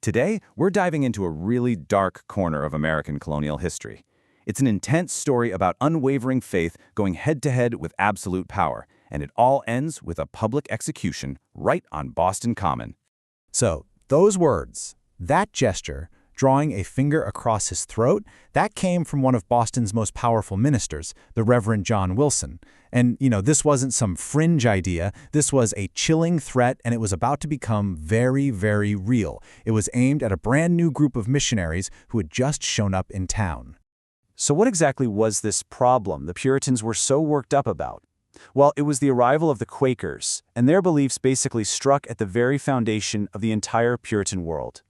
Today, we're diving into a really dark corner of American colonial history. It's an intense story about unwavering faith going head-to-head with absolute power, and it all ends with a public execution right on Boston Common. So, those words, that gesture, drawing a finger across his throat, that came from one of Boston's most powerful ministers, the Reverend John Wilson. And, this wasn't some fringe idea. This was a chilling threat, and it was about to become very, very real. It was aimed at a brand new group of missionaries who had just shown up in town. So what exactly was this problem the Puritans were so worked up about? Well, it was the arrival of the Quakers, and their beliefs basically struck at the very foundation of the entire Puritan world.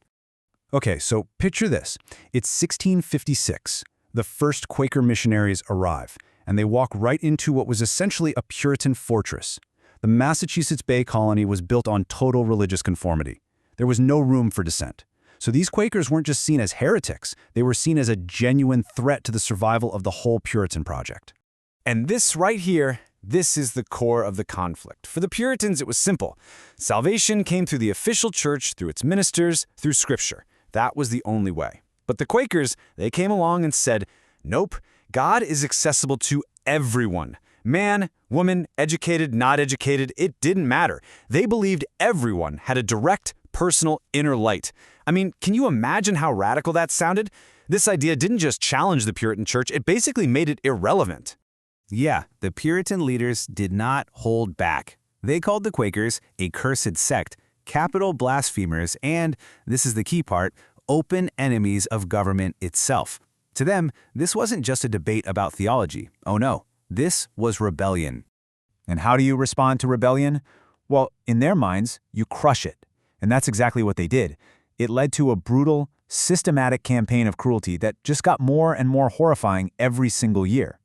Okay, so picture this. It's 1656. The first Quaker missionaries arrive, and they walk right into what was essentially a Puritan fortress. The Massachusetts Bay Colony was built on total religious conformity. There was no room for dissent. So these Quakers weren't just seen as heretics, they were seen as a genuine threat to the survival of the whole Puritan project. And this right here, this is the core of the conflict. For the Puritans, it was simple. Salvation came through the official church, through its ministers, through Scripture. That was the only way. But the Quakers, they came along and said, nope, God is accessible to everyone. Man, woman, educated, not educated, it didn't matter. They believed everyone had a direct, personal inner light. I mean, can you imagine how radical that sounded? This idea didn't just challenge the Puritan church, it basically made it irrelevant. Yeah, the Puritan leaders did not hold back. They called the Quakers a cursed sect, capital blasphemers, and, this is the key part, open enemies of government itself. To them, this wasn't just a debate about theology. Oh no, this was rebellion. And how do you respond to rebellion? Well, in their minds, you crush it. And that's exactly what they did. It led to a brutal, systematic campaign of cruelty that just got more and more horrifying every single year.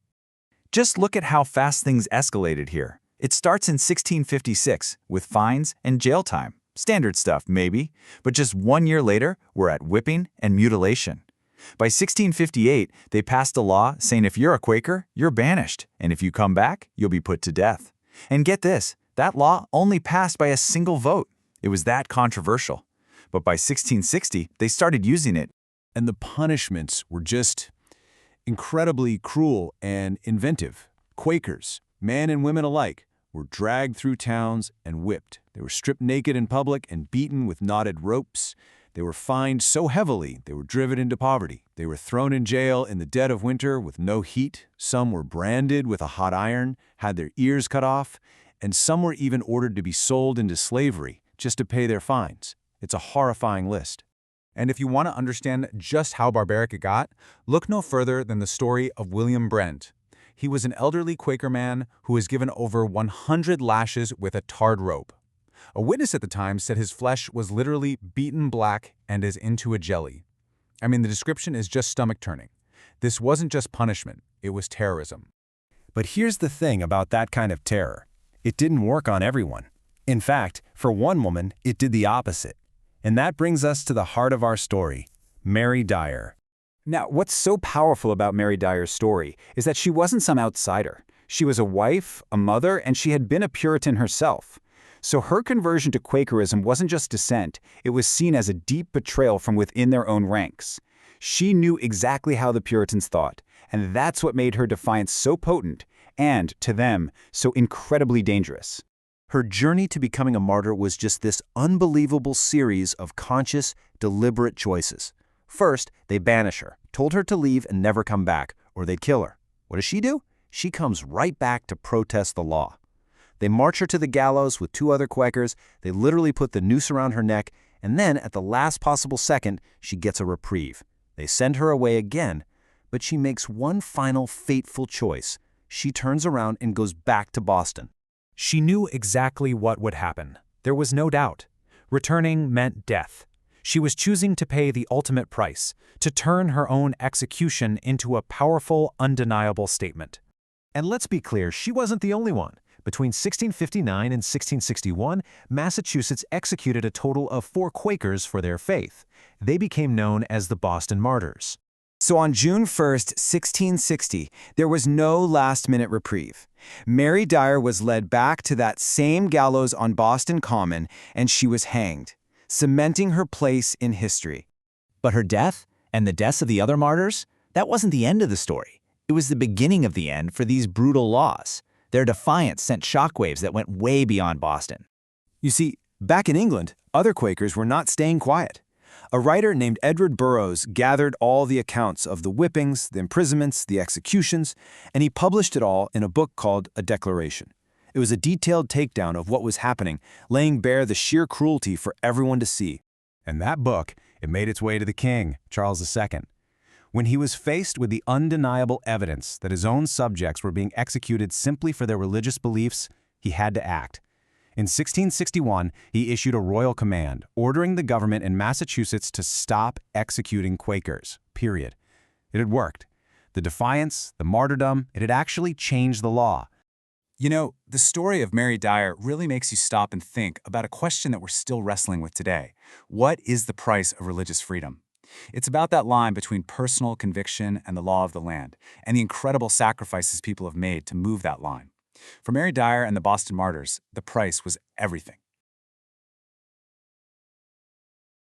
Just look at how fast things escalated here. It starts in 1656 with fines and jail time. Standard stuff, maybe, but just 1 year later, we're at whipping and mutilation. By 1658, they passed a law saying if you're a Quaker, you're banished, and if you come back, you'll be put to death. And get this, that law only passed by a single vote. It was that controversial. But by 1660, they started using it. And the punishments were just incredibly cruel and inventive. Quakers, men and women alike, were dragged through towns and whipped. They were stripped naked in public and beaten with knotted ropes. They were fined so heavily they were driven into poverty. They were thrown in jail in the dead of winter with no heat. Some were branded with a hot iron, had their ears cut off, and some were even ordered to be sold into slavery just to pay their fines. It's a horrifying list. And if you want to understand just how barbaric it got, look no further than the story of William Brent. He was an elderly Quaker man who was given over 100 lashes with a tarred rope. A witness at the time said his flesh was literally beaten black and as into a jelly. I mean, the description is just stomach-turning. This wasn't just punishment, it was terrorism. But here's the thing about that kind of terror. It didn't work on everyone. In fact, for one woman, it did the opposite. And that brings us to the heart of our story, Mary Dyer. Now, what's so powerful about Mary Dyer's story is that she wasn't some outsider. She was a wife, a mother, and she had been a Puritan herself. So her conversion to Quakerism wasn't just dissent, it was seen as a deep betrayal from within their own ranks. She knew exactly how the Puritans thought, and that's what made her defiance so potent, and, to them, so incredibly dangerous. Her journey to becoming a martyr was just this unbelievable series of conscious, deliberate choices. First, they banish her, told her to leave and never come back, or they'd kill her. What does she do? She comes right back to protest the law. They march her to the gallows with 2 other Quakers, they literally put the noose around her neck, and then, at the last possible second, she gets a reprieve. They send her away again, but she makes one final fateful choice. She turns around and goes back to Boston. She knew exactly what would happen. There was no doubt. Returning meant death. She was choosing to pay the ultimate price, to turn her own execution into a powerful, undeniable statement. And let's be clear, she wasn't the only one. Between 1659 and 1661, Massachusetts executed a total of 4 Quakers for their faith. They became known as the Boston Martyrs. So on June 1st, 1660, there was no last-minute reprieve. Mary Dyer was led back to that same gallows on Boston Common, and she was hanged. cementing her place in history. But her death, and the deaths of the other martyrs, that wasn't the end of the story. It was the beginning of the end for these brutal laws. Their defiance sent shockwaves that went way beyond Boston. You see, back in England, other Quakers were not staying quiet. A writer named Edward Burroughs gathered all the accounts of the whippings, the imprisonments, the executions, and he published it all in a book called A Declaration. It was a detailed takedown of what was happening, laying bare the sheer cruelty for everyone to see. And that book, it made its way to the king, Charles II. When he was faced with the undeniable evidence that his own subjects were being executed simply for their religious beliefs, he had to act. In 1661, he issued a royal command ordering the government in Massachusetts to stop executing Quakers, period. It had worked. The defiance, the martyrdom, it had actually changed the law. You know, the story of Mary Dyer really makes you stop and think about a question that we're still wrestling with today. What is the price of religious freedom? It's about that line between personal conviction and the law of the land, and the incredible sacrifices people have made to move that line. For Mary Dyer and the Boston Martyrs, the price was everything.